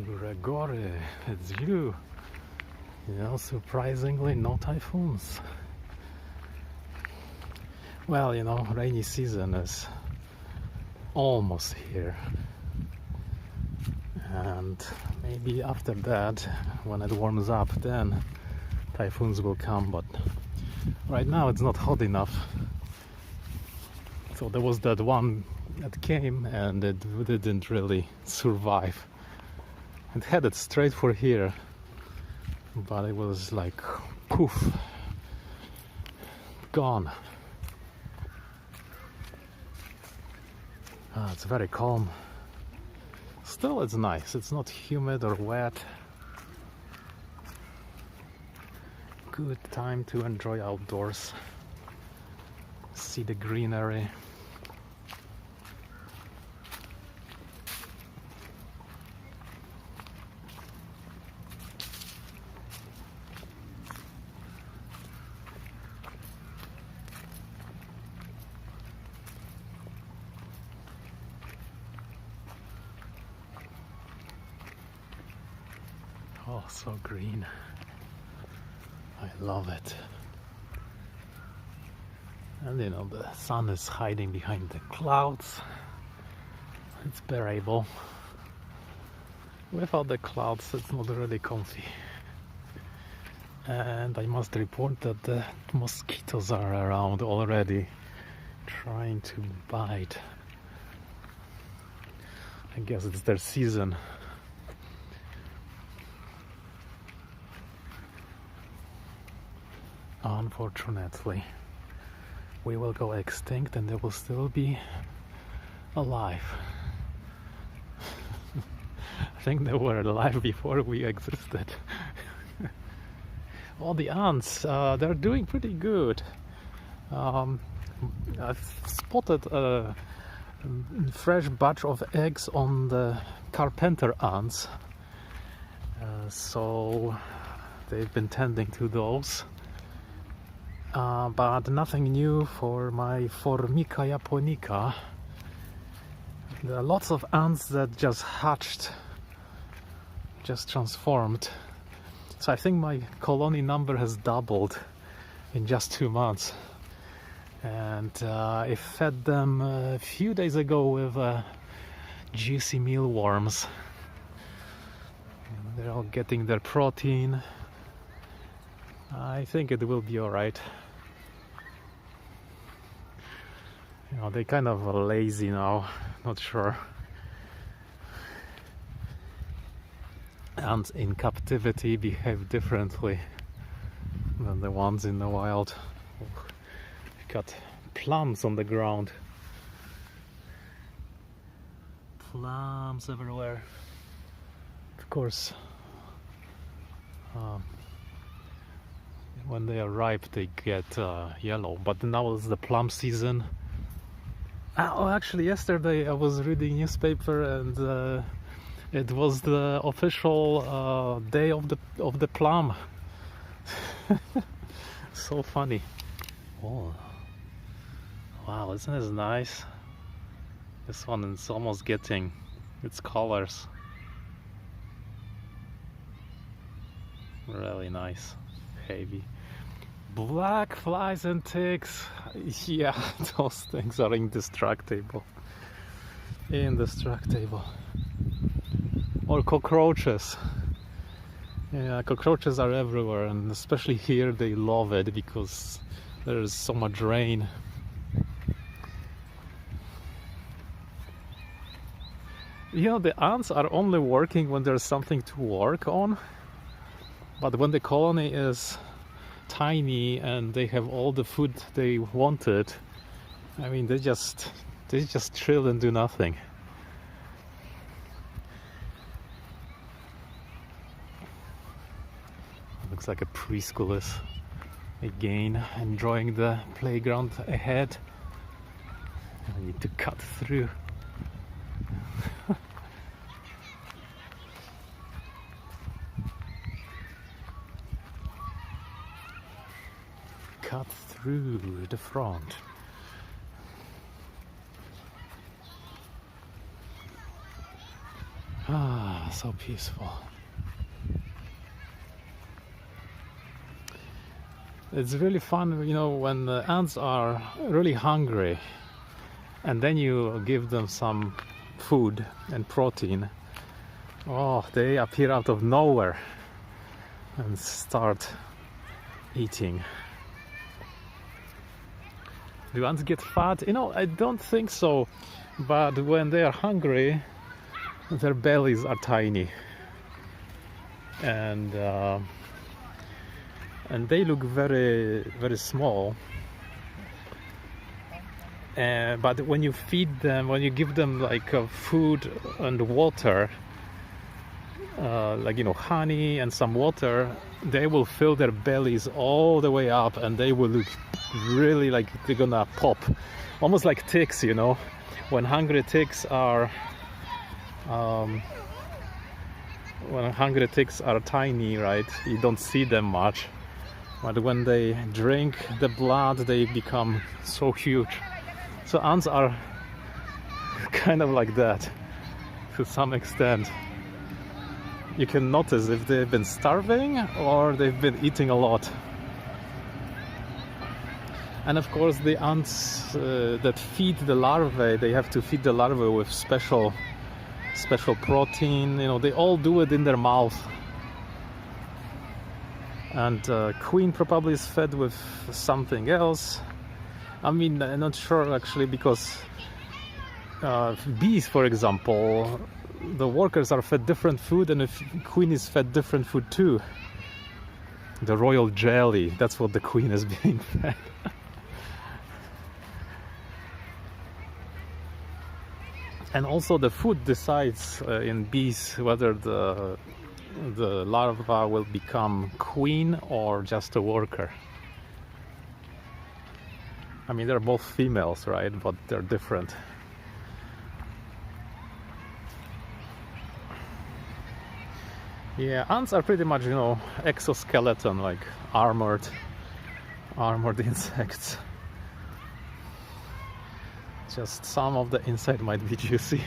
Gregory, it's you. Surprisingly, no typhoons. Well, rainy season is almost here. And maybe after that, when it warms up, then typhoons will come. But right now it's not hot enough. So there was that one that came and it didn't really survive. It headed straight for here, but it was like poof, gone. It's very calm. Still, it's nice. It's not humid or wet. Good time to enjoy outdoors, see the greenery. Oh, so green. I love it. And the sun is hiding behind the clouds. It's bearable. Without the clouds, it's not really comfy. And I must report that the mosquitoes are around already, trying to bite. I guess it's their season. Unfortunately, we will go extinct and they will still be alive. I think they were alive before we existed. All the ants, they're doing pretty good. I've spotted a fresh batch of eggs on the carpenter ants. So they've been tending to those. But nothing new for my Formica japonica. There are lots of ants that just hatched, just transformed. So I think my colony number has doubled in just 2 months. And I fed them a few days ago with juicy mealworms. They're all getting their protein. I think it will be alright. They're kind of lazy now, not sure. Ants in captivity behave differently than the ones in the wild. We've got plums on the ground. Plums everywhere. Of course, when they are ripe they get yellow, but now is the plum season. Oh, actually yesterday I was reading newspaper and it was the official day of the plum. So funny. Oh wow, isn't this nice? This one is almost getting its colors. Really nice. Heavy. Black flies and ticks. Yeah, those things are indestructible. Indestructible. Or cockroaches. Yeah, cockroaches are everywhere, and especially here they love it because there is so much rain. The ants are only working when there's something to work on. But when the colony is tiny and they have all the food they wanted, I mean, they just chill and do nothing. Looks like a preschool is again enjoying the playground ahead. I need to cut through. Cut through the front. Ah, so peaceful. It's really fun, you know, when the ants are really hungry and then you give them some food and protein. Oh, they appear out of nowhere and start eating. Do ants get fat? You know, I don't think so, but when they are hungry, their bellies are tiny, and they look very, very small. But when you feed them, when you give them like food and water, like, you know, honey and some water, they will fill their bellies all the way up, and they will look really like they're gonna pop, almost like ticks, you know. When hungry ticks are tiny, right, you don't see them much, but when they drink the blood, they become so huge. So ants are kind of like that to some extent. You can notice if they've been starving or they've been eating a lot. And of course the ants that feed the larvae, they have to feed the larvae with special protein. You know, they all do it in their mouth. And queen probably is fed with something else. I mean, I'm not sure actually, because bees, for example, the workers are fed different food, and if queen is fed different food too. The royal jelly, that's what the queen is being fed. And also the food decides in bees whether the larva will become queen or just a worker. I mean, they're both females, right? But they're different. Yeah, ants are pretty much, you know, exoskeleton, like armored insects. Just some of the inside might be juicy.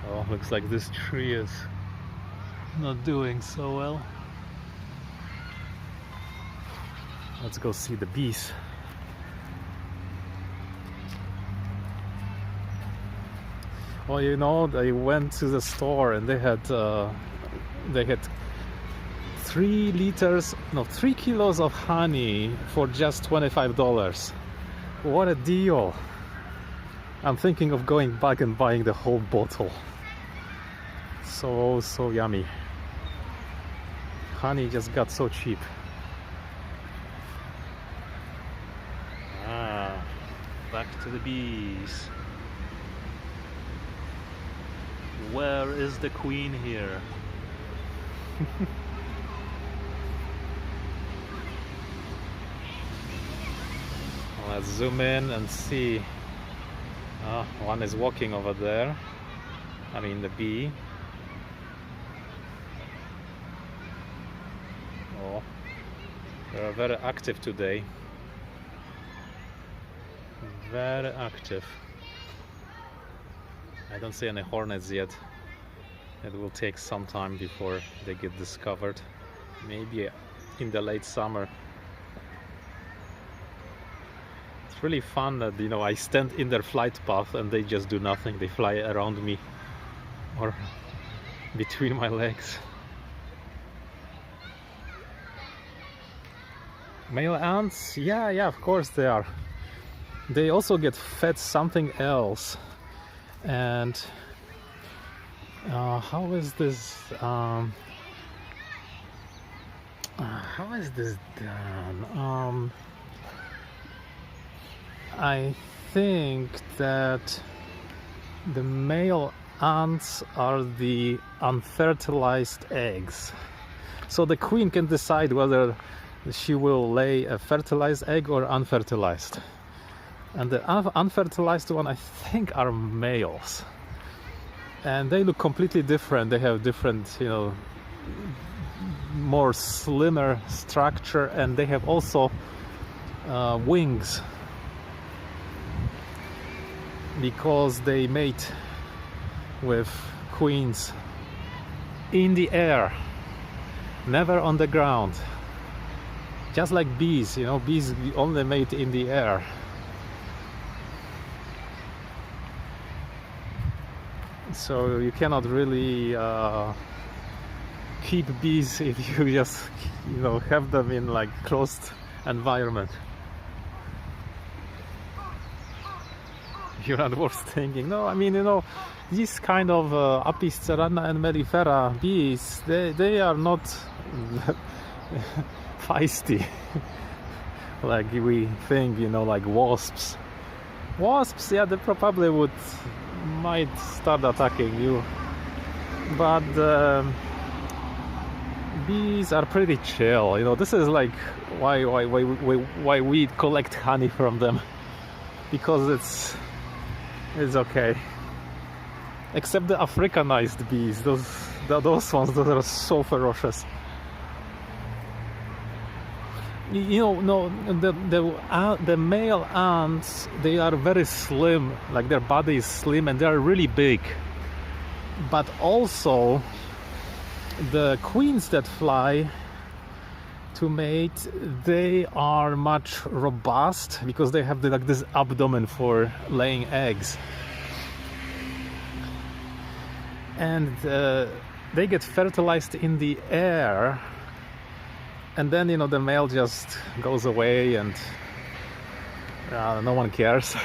Oh, looks like this tree is not doing so well. Let's go see the bees. Well, you know, they went to the store and they had 3 kilos of honey for just $25. What a deal! I'm thinking of going back and buying the whole bottle. So yummy. Honey just got so cheap. Back to the bees. Where is the queen here? Let's zoom in and see. One is walking over there. I mean the bee. Oh, they're very active today. Very active. I don't see any hornets yet. It will take some time before they get discovered. Maybe in the late summer. It's really fun that, you know, I stand in their flight path and they just do nothing. They fly around me or between my legs. Male ants? Yeah, of course they are. They also get fed something else. And how is this done? I think that the male ants are the unfertilized eggs. So the queen can decide whether she will lay a fertilized egg or unfertilized. And the unfertilized one, I think, are males. And they look completely different. They have different, you know, more slimmer structure, and they have also wings, because they mate with queens in the air, never on the ground. Just like bees, you know, bees only mate in the air. So you cannot really keep bees if you just, you know, have them in like closed environment. You're not worth thinking. No, I mean, you know, these kind of Apis cerana and mellifera bees, they are not feisty like we think, you know, like wasps. Wasps, yeah, they probably might start attacking you, but bees are pretty chill. You know, this is like why we collect honey from them, because it's okay. Except the Africanized bees, those ones that are so ferocious. You know, no, the male ants, they are very slim, like their body is slim and they are really big. But also the queens that fly to mate, they are much robust because they have like this abdomen for laying eggs. And they get fertilized in the air. And then, you know, the male just goes away and no one cares.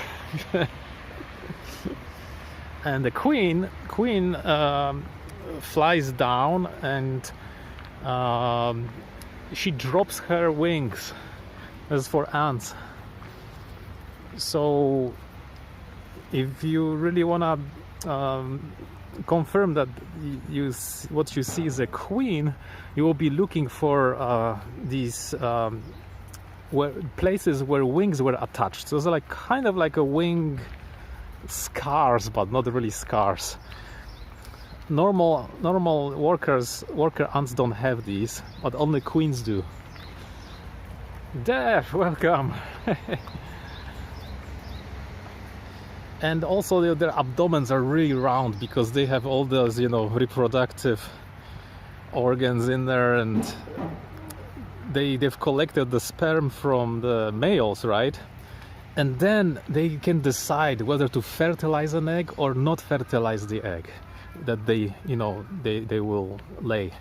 And the queen flies down and she drops her wings. As for ants. So if you really want to confirm that what you see is a queen, you will be looking for these places where wings were attached. So it's like kind of like a wing scars, but not really scars. Normal worker ants don't have these, but only queens do. Death, welcome. And also their abdomens are really round because they have all those, you know, reproductive organs in there, and they've collected the sperm from the males, right? And then they can decide whether to fertilize an egg or not fertilize the egg that they will lay.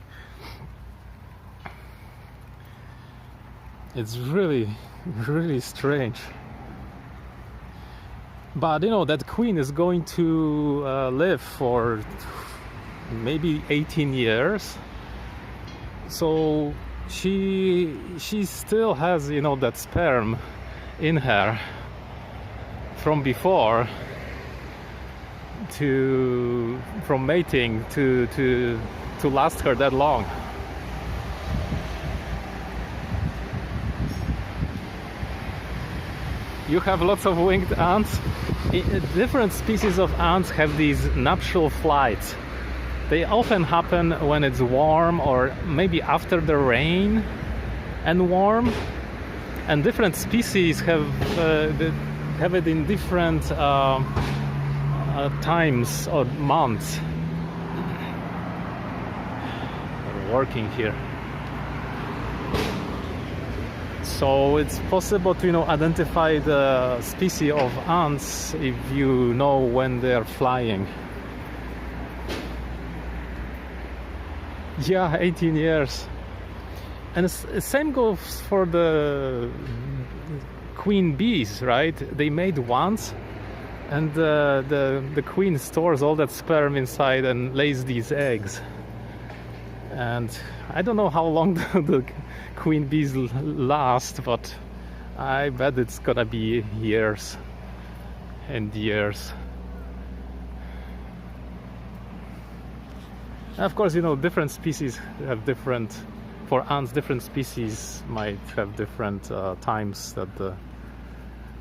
It's really, really strange. But you know, that queen is going to live for maybe 18 years. So she still has, you know, that sperm in her from before, from mating to last her that long. You have lots of winged ants. Different species of ants have these nuptial flights. They often happen when it's warm or maybe after the rain and warm. And different species have it in different times or months. We're working here. So it's possible to, you know, identify the species of ants if you know when they're flying. Yeah, 18 years. And the same goes for the queen bees, right? They mate once, and the queen stores all that sperm inside and lays these eggs. And I don't know how long the queen bees last, but I bet it's gonna be years and years. And of course, you know, different species have different, for ants, different species might have different times that the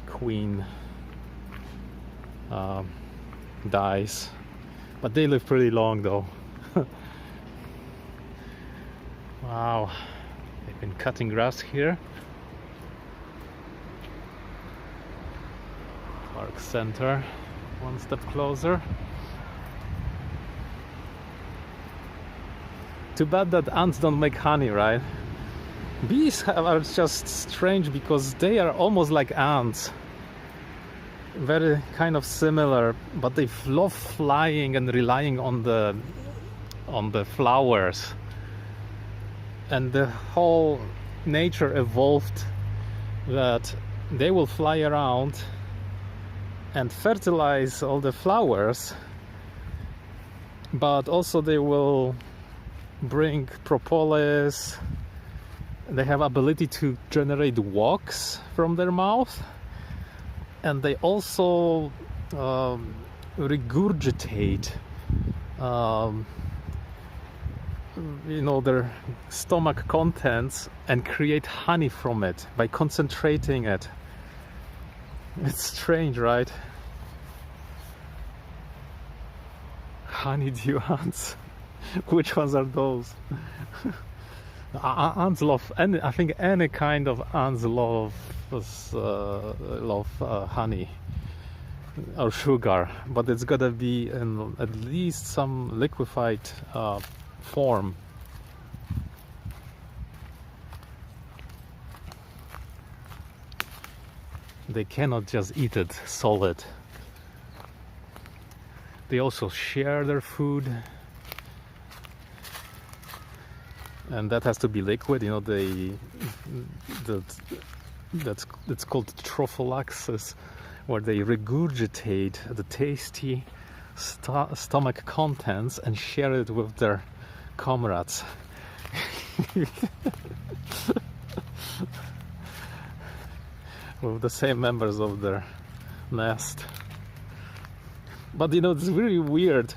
queen dies, but they live pretty long though. Wow, they've been cutting grass here. Park Center, one step closer. Too bad that ants don't make honey, right? Bees are just strange because they are almost like ants. Very kind of similar, but they love flying and relying on the flowers. And the whole nature evolved that they will fly around and fertilize all the flowers, but also they will bring propolis. They have ability to generate wax from their mouth, and they also regurgitate their stomach contents and create honey from it by concentrating it. It's strange, right? Honeydew ants. Which ones are those? Ants love I think any kind of ants love honey or sugar, but it's gotta be in at least some liquefied form. They cannot just eat it solid. They also share their food, and that has to be liquid. That's called trophallaxis, where they regurgitate the tasty stomach contents and share it with their comrades. With the same members of their nest. But it's really weird.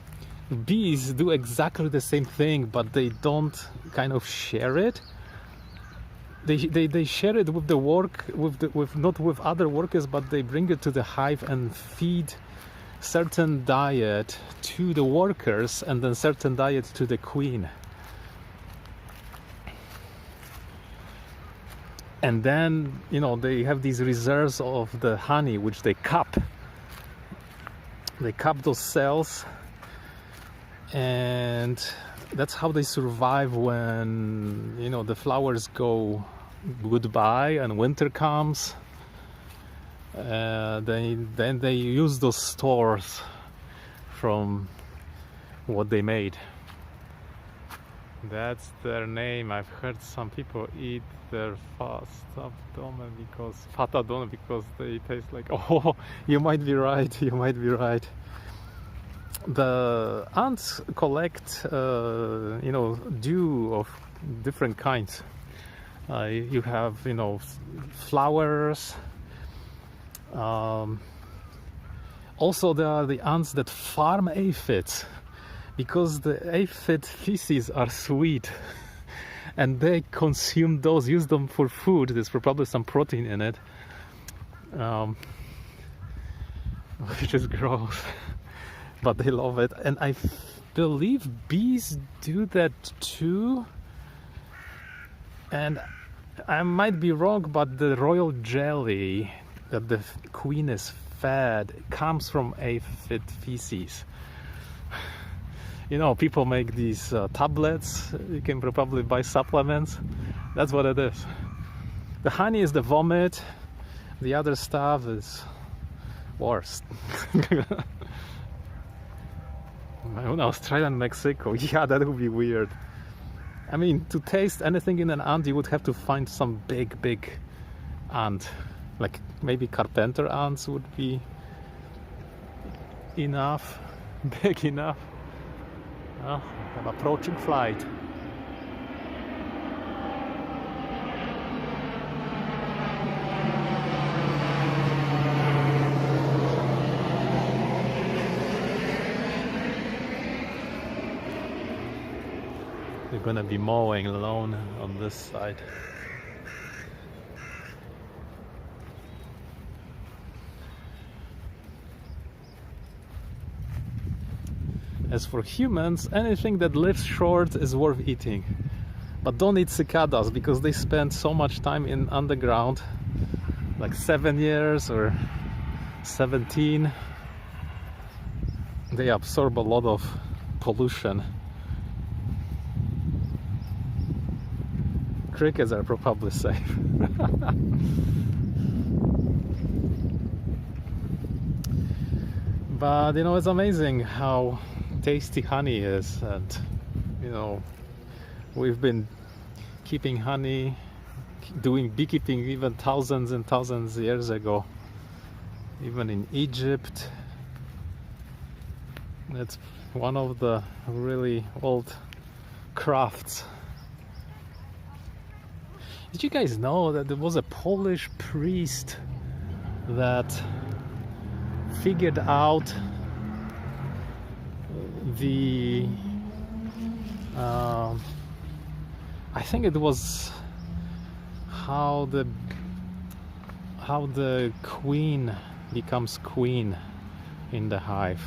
Bees do exactly the same thing, but they don't kind of share it. They share it with the not with other workers, but they bring it to the hive and feed certain diet to the workers and then certain diet to the queen. And then they have these reserves of the honey which they cup. They cup those cells, and that's how they survive when the flowers go goodbye and winter comes. Then they use those stores from what they made. That's their name. I've heard some people eat their fat abdomen because they taste like. Oh, you might be right. The ants collect, dew of different kinds. You have, flowers. Also, there are the ants that farm aphids, because the aphid feces are sweet, and they consume those, use them for food. There's probably some protein in it, which is gross. But they love it, and I believe bees do that too. And I might be wrong, but the royal jelly that the queen is fed comes from aphid feces. People make these tablets. You can probably buy supplements. That's what it is. The honey is the vomit. The other stuff is worse. Australia and Mexico. Yeah, that would be weird. I mean, to taste anything in an ant, you would have to find some big ant. Like maybe carpenter ants would be enough, big enough. Oh, I'm approaching flight. We're gonna be mowing alone on this side. As for humans, anything that lives short is worth eating. But don't eat cicadas, because they spend so much time in underground, like 7 years or 17. They absorb a lot of pollution. crickets are probably safe. But it's amazing how tasty honey is, and we've been keeping honey, doing beekeeping even thousands and thousands of years ago, even in Egypt. It's one of the really old crafts. Did you guys know that there was a Polish priest that figured out the I think it was how the queen becomes queen in the hive.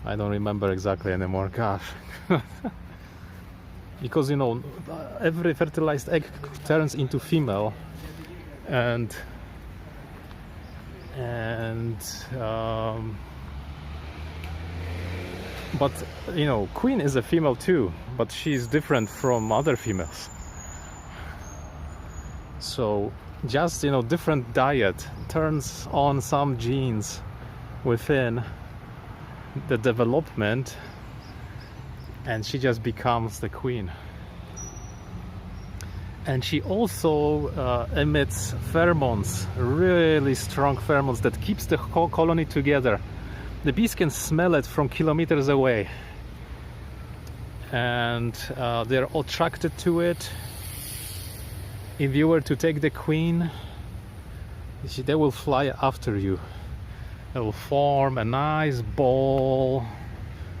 I don't remember exactly anymore, gosh. Because every fertilized egg turns into female, and but queen is a female too, but she's different from other females. So just different diet turns on some genes within the development, and she just becomes the queen. And she also emits pheromones, really strong pheromones that keeps the whole colony together. The bees can smell it from kilometers away, and they're attracted to it. If you were to take the queen, they will fly after you. They will form a nice ball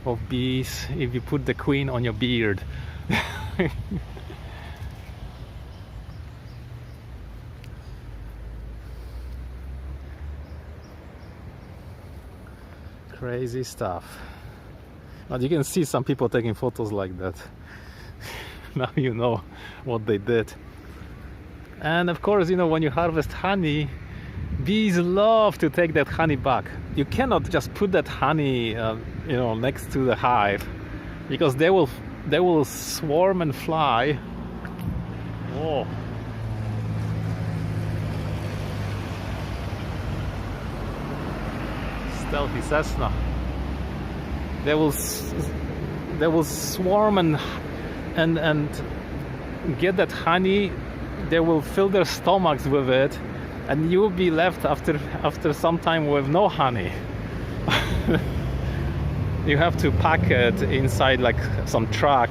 of bees if you put the queen on your beard. Crazy stuff. But you can see some people taking photos like that. Now you know what they did. And of course, when you harvest honey, bees love to take that honey back. You cannot just put that honey next to the hive, because they will swarm and fly. Whoa. Stealthy Cessna. They will swarm and get that honey. They will fill their stomachs with it, and you will be left after some time with no honey. You have to pack it inside like some truck,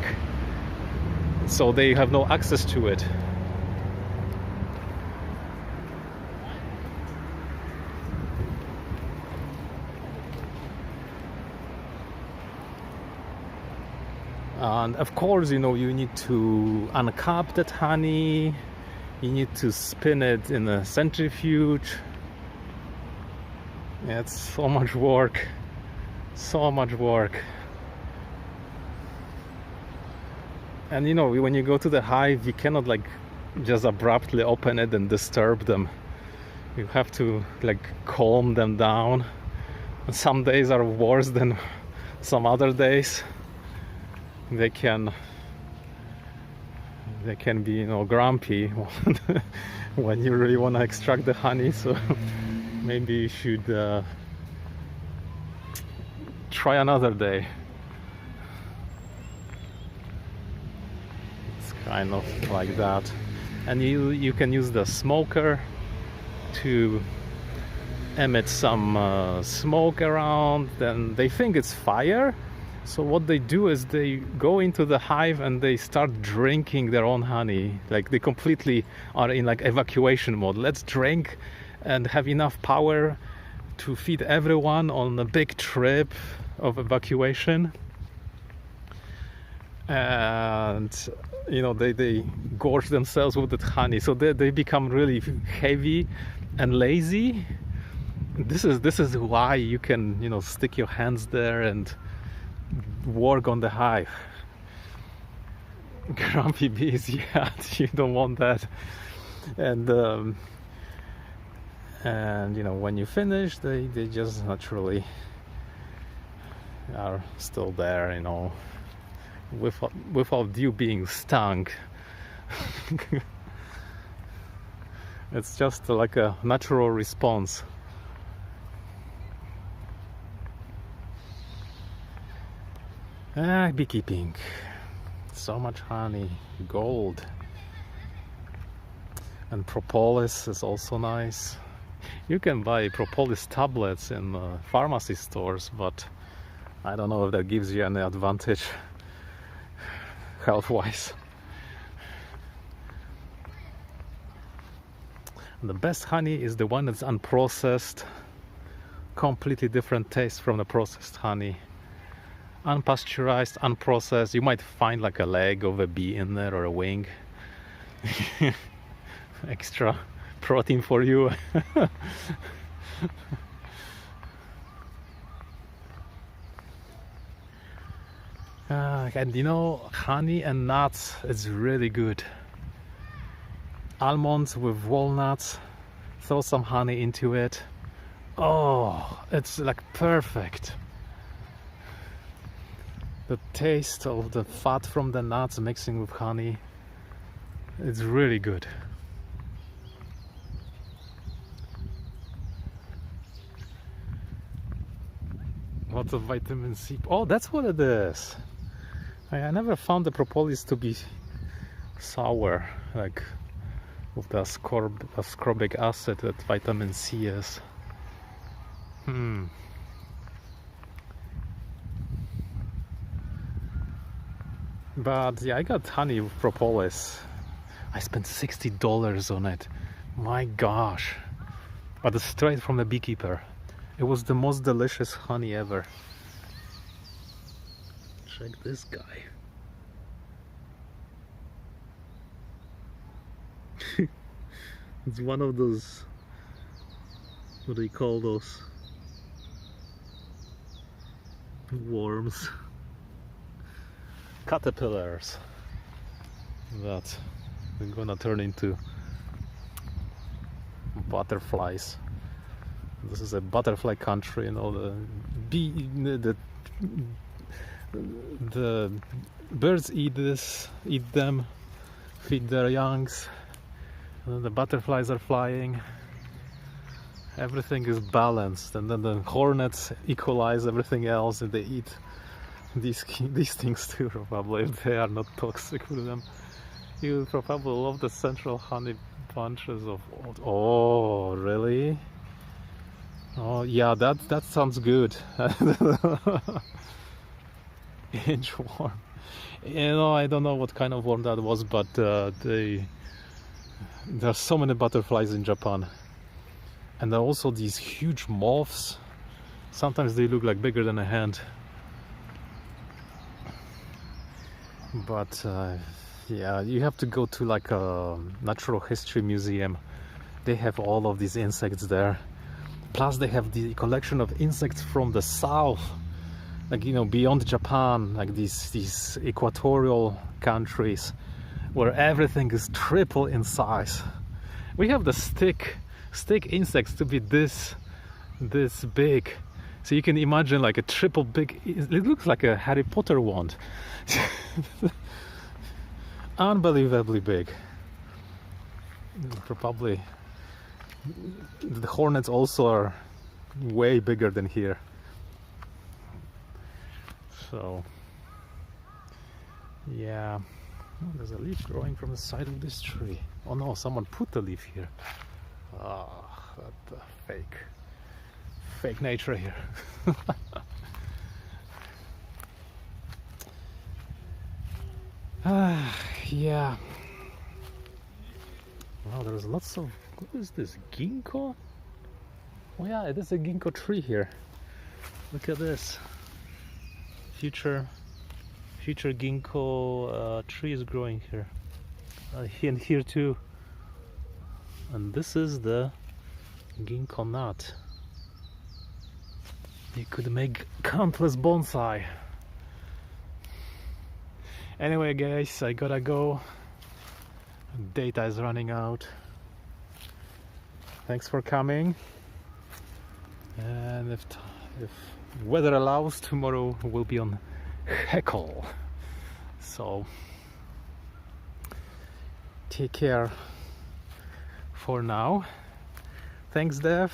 so they have no access to it. And of course, you need to uncap that honey. You need to spin it in a centrifuge. Yeah, it's so much work. So much work. And when you go to the hive, you cannot just abruptly open it and disturb them. You have to calm them down. Some days are worse than some other days. They can be grumpy when you really want to extract the honey, so maybe you should try another day. It's kind of like that. And you can use the smoker to emit some smoke around. Then they think it's fire. So what they do is they go into the hive and they start drinking their own honey. They completely are in evacuation mode. Let's drink and have enough power to feed everyone on a big trip of evacuation. And they gorge themselves with that honey, so they become really heavy and lazy. This is why you can stick your hands there and work on the hive. Grumpy bees, yeah, you don't want that. And when you finish, they just naturally are still there. without you being stung. It's just like a natural response. Beekeeping. So much honey, gold. And propolis is also nice. You can buy propolis tablets in pharmacy stores, but I don't know if that gives you any advantage health-wise. The best honey is the one that's unprocessed, completely different taste from the processed honey. Unpasteurized, unprocessed. You might find like a leg of a bee in there or a wing. Extra protein for you. And you know, honey and nuts is really good. Almonds with walnuts, throw some honey into it. Oh, it's like perfect. The taste of the fat from the nuts mixing with honey, it's really good. Lots of vitamin C. Oh, that's what it is. I never found the propolis to be sour, like with the ascorbic acid that vitamin C is. But yeah, I got honey with propolis. I spent $60 on it. My gosh. But it's straight from the beekeeper. It was the most delicious honey ever. Check this guy. It's one of those, what do you call those? Worms. Caterpillars that are gonna turn into butterflies. This is a butterfly country, you know. The birds eat them, feed their youngs, and then the butterflies are flying. Everything is balanced, and then the hornets equalize everything else, and they eat these things too, probably, if they are not toxic for them. You probably love the central honey bunches of... Oh, really? Oh, yeah, that sounds good. Inchworm. You know, I don't know what kind of worm that was, but there are so many butterflies in Japan. And there are also these huge moths. Sometimes they look like bigger than a hand. But yeah, you have to go to like a natural history museum. They have all of these insects there. Plus they have the collection of insects from the south, like, you know, beyond Japan, like these equatorial countries where everything is triple in size. We have the stick insects to be this big, so you can imagine like a triple big. It looks like a Harry Potter wand. Unbelievably big. Probably the hornets also are way bigger than here. So yeah. Oh, there's a leaf growing from the side of this tree. Oh no, someone put the leaf here. Ah, that fake nature here. Yeah. Wow, there's lots of... What is this? Ginkgo? Oh yeah, it is a ginkgo tree here. Look at this. Future ginkgo tree is growing here. And here too. And this is the ginkgo nut. You could make countless bonsai. Anyway guys, I gotta go. Data is running out. Thanks for coming. And if weather allows, tomorrow we'll be on Heckle. So take care for now. Thanks, Dev.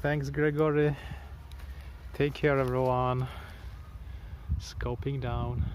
Thanks, Gregory. Take care, everyone. Scoping down.